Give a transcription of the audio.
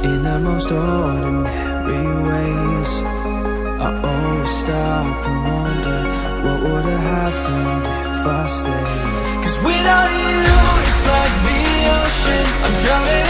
in the most ordinary ways. I always stop and wonder what would have happened if I stayed. 'Cause without you, it's like the ocean, I'm drowning